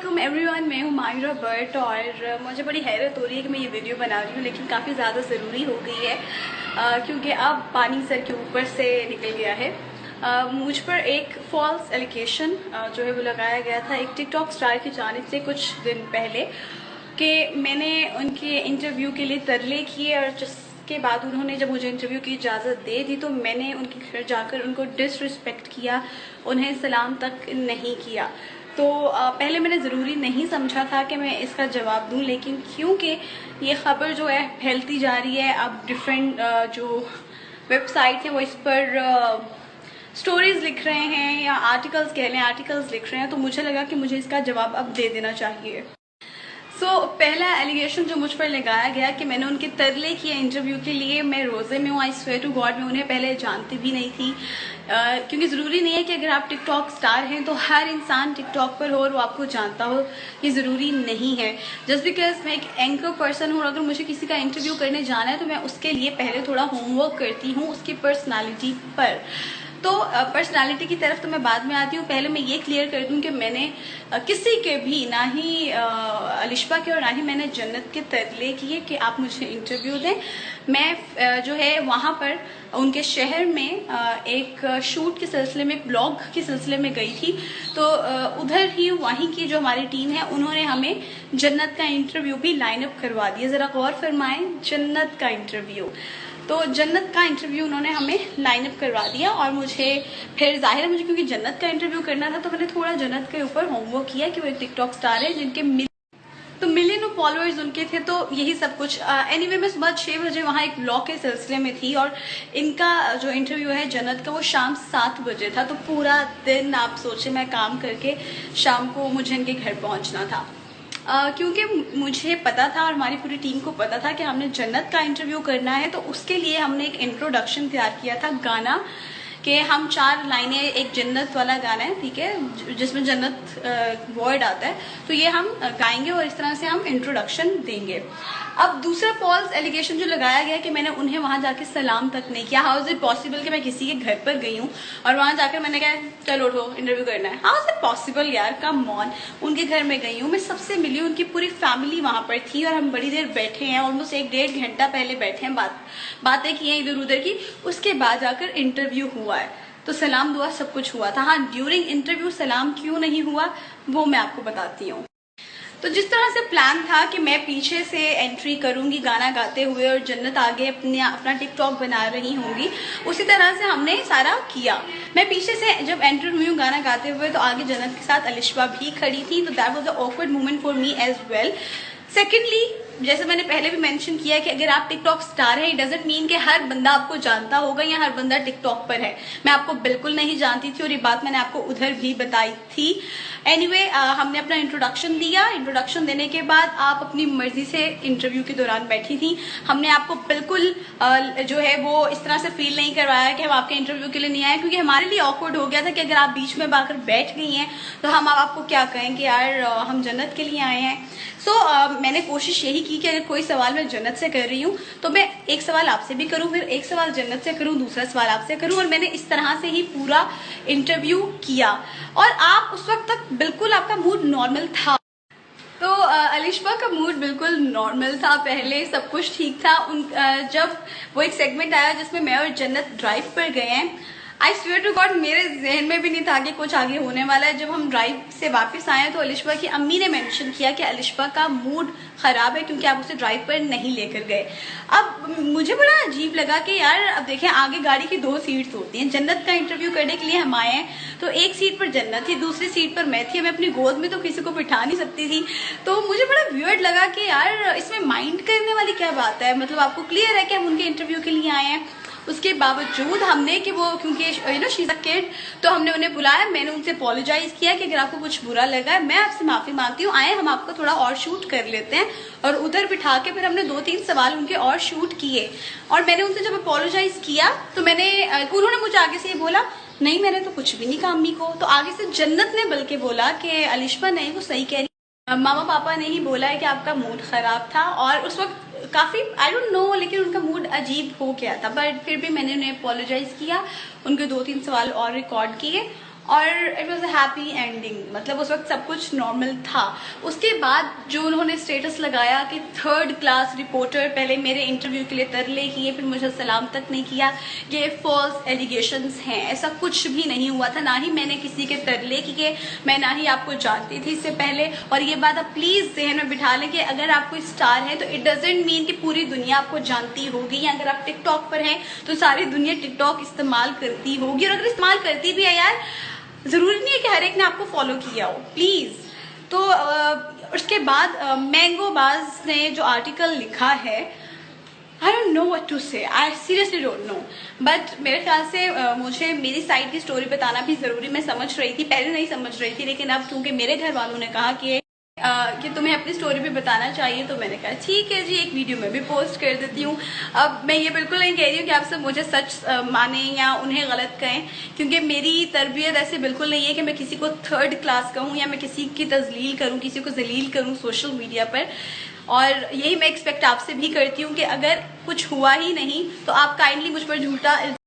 वालेकुम एवरीवन, मैं हूँ माहिरा भट्ट और मुझे बड़ी हैरत हो रही है कि मैं ये वीडियो बना रही हूँ, लेकिन काफ़ी ज़्यादा ज़रूरी हो गई है क्योंकि अब पानी सर के ऊपर से निकल गया है। मुझ पर एक फॉल्स एलिगेशन जो है वो लगाया गया था एक टिकटॉक स्टार की जानिब से कुछ दिन पहले कि मैंने उनके इंटरव्यू के लिए तरले किए और जिसके बाद उन्होंने जब मुझे इंटरव्यू की इजाज़त दे दी तो मैंने उनके घर जाकर उनको डिसरिस्पेक्ट किया, उन्हें सलाम तक नहीं किया। तो पहले मैंने ज़रूरी नहीं समझा था कि मैं इसका जवाब दूं, लेकिन क्योंकि ये ख़बर जो है फैलती जा रही है, अब डिफरेंट जो वेबसाइट हैं वो इस पर स्टोरीज़ लिख रहे हैं या आर्टिकल्स कह लें, आर्टिकल्स लिख रहे हैं, तो मुझे लगा कि मुझे इसका जवाब अब दे देना चाहिए। पहला एलिगेशन जो मुझ पर लगाया गया कि मैंने उनके तरले किए इंटरव्यू के लिए, मैं रोज़े में हूँ, आई स्वेयर टू गॉड, मैं उन्हें पहले जानती भी नहीं थी क्योंकि ज़रूरी नहीं है कि अगर आप टिकटॉक स्टार हैं तो हर इंसान टिकटॉक पर हो और वो आपको जानता हो, ये ज़रूरी नहीं है। जस्ट बिकॉज मैं एक एंकर पर्सन हूँ और अगर मुझे किसी का इंटरव्यू करने जाना है तो मैं उसके लिए पहले थोड़ा होमवर्क करती हूँ उसकी पर्सनालिटी पर। तो पर्सनालिटी की तरफ तो मैं बाद में आती हूँ। पहले मैं ये क्लियर कर दूँ कि मैंने किसी के भी, ना ही अलिशबा के और ना ही मैंने जन्नत के तरले किए कि आप मुझे इंटरव्यू दें। मैं जो है वहाँ पर उनके शहर में एक शूट के सिलसिले में, ब्लॉग के सिलसिले में गई थी, तो उधर ही वहीं की जो हमारी टीम है उन्होंने हमें जन्नत का इंटरव्यू भी लाइन अप करवा दिया। ज़रा गौर फरमाएं, जन्नत का इंटरव्यू, तो जन्नत का इंटरव्यू उन्होंने हमें लाइन अप करवा दिया और मुझे फिर जाहिर है मुझे क्योंकि जन्नत का इंटरव्यू करना था तो मैंने थोड़ा जन्नत के ऊपर होमवर्क किया कि वो एक टिकटॉक स्टार है जिनके मिलियन ऑफ फॉलोअर्स उनके थे, तो यही सब कुछ। एनीवे मैं सुबह 6 बजे वहाँ एक ब्लॉग के सिलसिले में थी और इनका जो इंटरव्यू है जन्नत का वो शाम 7 बजे था, तो पूरा दिन आप सोचे मैं काम करके शाम को मुझे इनके घर पहुँचना था। क्योंकि मुझे पता था और हमारी पूरी टीम को पता था कि हमने जन्नत का इंटरव्यू करना है, तो उसके लिए हमने एक इंट्रोडक्शन तैयार किया था, गाना कि हम 4 लाइनें, एक जन्नत वाला गाना है, ठीक है, जिसमें जन्नत वर्ड आता है, तो ये हम गाएंगे और इस तरह से हम इंट्रोडक्शन देंगे। अब दूसरा फॉल्स एलिगेशन जो लगाया गया कि मैंने उन्हें वहां जाके सलाम तक नहीं किया। हाउ इज इट पॉसिबल कि मैं किसी के घर पर गई हूँ और वहां जाकर मैंने कहा चलो उठो इंटरव्यू करना है? हाउ इज इट पॉसिबल यार, कम ऑन। उनके घर में गई हूँ, मैं सबसे मिली हूँ, उनकी पूरी फैमिली वहां पर थी और हम बड़ी देर बैठे हैं, ऑलमोस्ट 1-1.5 घंटा पहले बैठे हैं, बातें की हैं इधर उधर की, उसके बाद जाकर इंटरव्यू हुआ है। तो सलाम दुआ सब कुछ हुआ था। हाँ, ड्यूरिंग इंटरव्यू सलाम क्यों नहीं हुआ वो मैं आपको बताती हूँ। तो जिस तरह से प्लान था कि मैं पीछे से एंट्री करूंगी गाना गाते हुए और जन्नत आगे अपना टिकटॉक बना रही होंगी, उसी तरह से हमने सारा किया। मैं पीछे से जब एंटर हुई हूँ गाना गाते हुए तो आगे जन्नत के साथ अलिशबा भी खड़ी थी, तो that was the awkward moment for me as well. Secondly, जैसे मैंने पहले भी मेंशन किया कि अगर आप टिकटॉक स्टार हैं, इट डजंट मीन कि हर बंदा आपको जानता होगा या हर बंदा टिकटॉक पर है। मैं आपको बिल्कुल नहीं जानती थी और ये बात मैंने आपको उधर भी बताई थी। एनीवे, हमने अपना इंट्रोडक्शन दिया। इंट्रोडक्शन देने के बाद आप अपनी मर्जी से इंटरव्यू के दौरान बैठी थी। हमने आपको बिल्कुल जो है वो इस तरह से फील नहीं करवाया कि हम आपके इंटरव्यू के लिए नहीं आए, क्योंकि हमारे लिए ऑकवर्ड हो गया था कि अगर आप बीच में आकर बैठ गई हैं तो हम आपको क्या कहेंगे, यार हम जन्नत के लिए आए हैं। मैंने कोशिश यही की कि अगर कोई सवाल मैं जन्नत से कर रही हूँ तो मैं एक सवाल आपसे भी करूँ, फिर एक सवाल जन्नत से करूँ, दूसरा सवाल आपसे करूँ, और मैंने इस तरह से ही पूरा इंटरव्यू किया। और आप उस वक्त तक बिल्कुल आपका मूड नॉर्मल था। तो अलिशबा का मूड बिल्कुल नॉर्मल था, पहले सब कुछ ठीक था। जब वो एक सेगमेंट आया जिसमें मैं और जन्नत ड्राइव पर गए हैं, आई स्वेयर टू गॉड मेरे जहन में भी नहीं था कि कुछ आगे होने वाला है। जब हम ड्राइव से वापस आए तो अलिशबा की अम्मी ने मेंशन किया कि अलिशबा का मूड खराब है क्योंकि आप उसे ड्राइव पर नहीं लेकर गए। अब मुझे बड़ा अजीब लगा कि यार, अब देखें आगे गाड़ी की 2 सीट्स होती हैं, जन्नत का इंटरव्यू करने के लिए हम आए हैं, तो एक सीट पर जन्नत थी, दूसरी सीट पर मैं थी, मैं अपनी गोद में तो किसी को बिठा नहीं सकती थी। तो मुझे बड़ा वियर्ड लगा कि यार इसमें माइंड करने वाली क्या बात है, मतलब आपको क्लियर है कि हम उनके इंटरव्यू के लिए आए हैं। उसके बावजूद हमने कि वो क्योंकि शी इज अ किड, तो हमने उन्हें बुलाया, मैंने उनसे अपोलोजाइज किया कि अगर आपको कुछ बुरा लगा है मैं आपसे माफी मांगती हूँ, आए हम आपको थोड़ा और शूट कर लेते हैं, और उधर बिठा के फिर हमने 2-3 सवाल उनके और शूट किए। और मैंने उनसे जब अपोलोजाइज किया तो उन्होंने मुझे आगे से ये बोला, नहीं मैंने तो कुछ भी नहीं कहा अम्मी को। तो आगे से जन्नत ने बल्कि बोला कि अलिशबा नहीं, वो सही कह रही, मामा पापा ने ही बोला है कि आपका मूड खराब था। और उस वक्त काफ़ी आई डोंट नो, लेकिन उनका मूड अजीब हो गया था, बट फिर भी मैंने उन्हें अपोलोजाइज किया, उनके 2-3 सवाल और रिकॉर्ड किए اور it was a happy ending. مطلب اس وقت سب کچھ نارمل تھا. اس کے بعد جو انہوں نے اسٹیٹس لگایا کہ 3rd کلاس رپورٹر، پہلے میرے انٹرویو کے لیے ترلے کیے، پھر مجھے سلام تک نہیں کیا، یہ فالس ایلیگیشنز ہیں. ایسا کچھ بھی نہیں ہوا تھا، نہ ہی میں نے کسی کے ترلے کیے، میں نہ ہی آپ کو جانتی تھی اس سے پہلے. اور یہ بات آپ پلیز ذہن میں بٹھا لیں کہ اگر آپ کوئی اسٹار ہے تو اٹ ڈزنٹ مین کہ پوری دنیا آپ کو جانتی ہوگی، یا اگر آپ ٹک ٹاک پر ہیں تو ساری دنیا ٹک ٹاک استعمال کرتی ہوگی. اور اگر استعمال کرتی بھی ہے یار، ضروری نہیں ہے کہ ہر ایک نے آپ کو فالو کیا ہو پلیز. تو اس کے بعد مینگو باز نے جو آرٹیکل لکھا ہے، I don't know what to say. I seriously don't know. But میرے خیال سے مجھے میری سائڈ کی سٹوری بتانا بھی ضروری. میں سمجھ رہی تھی، پہلے نہیں سمجھ رہی تھی، لیکن اب کیونکہ میرے گھر والوں نے کہا کہ تمہیں اپنی سٹوری بھی بتانا چاہیے، تو میں نے کہا ٹھیک ہے جی، ایک ویڈیو میں بھی پوسٹ کر دیتی ہوں. اب میں یہ بالکل نہیں کہہ رہی ہوں کہ آپ سب مجھے سچ مانیں یا انہیں غلط کہیں، کیونکہ میری تربیت ایسے بالکل نہیں ہے کہ میں کسی کو 3rd کلاس کہوں یا میں کسی کی تذلیل کروں، کسی کو ذلیل کروں سوشل میڈیا پر. اور یہی میں ایکسپیکٹ آپ سے بھی کرتی ہوں کہ اگر کچھ ہوا ہی نہیں تو آپ کائنڈلی مجھ پر جھوٹا